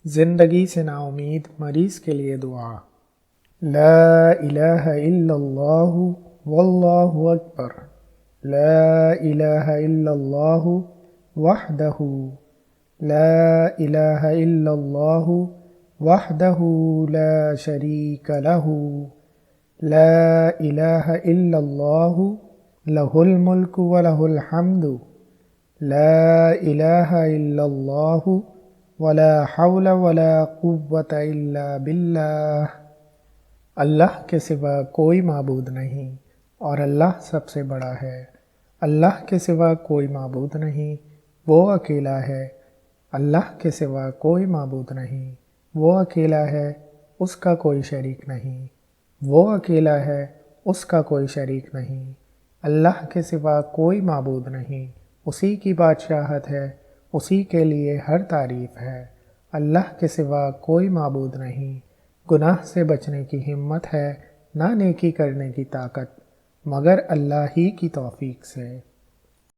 زندگی سے نا امید مریض کے لیے دعا۔ لا الہ الا اللہ واللہ اکبر، لا الہ الا اللہ وحدہ، لا الہ الا اللہ وحدہ لا شریک لہ، لا الہ الا اللہ لہ الملک ولہ الحمد، لا الہ الا اللہ ولا حول ولا قوة الا باللہ۔ اللہ کے سوا کوئی معبود نہیں اور اللہ سب سے بڑا ہے۔ اللہ کے سوا کوئی معبود نہیں، وہ اکیلا ہے۔ اللہ کے سوا کوئی معبود نہیں، وہ اکیلا ہے، اس کا کوئی شریک نہیں۔ وہ اکیلا ہے، اس کا کوئی شریک نہیں۔ اللہ کے سوا کوئی معبود نہیں، اسی کی بادشاہت ہے، اسی کے لیے ہر تعریف ہے۔ اللہ کے سوا کوئی معبود نہیں۔ گناہ سے بچنے کی ہمت ہے، نہ نیکی کرنے کی طاقت، مگر اللہ ہی کی توفیق سے۔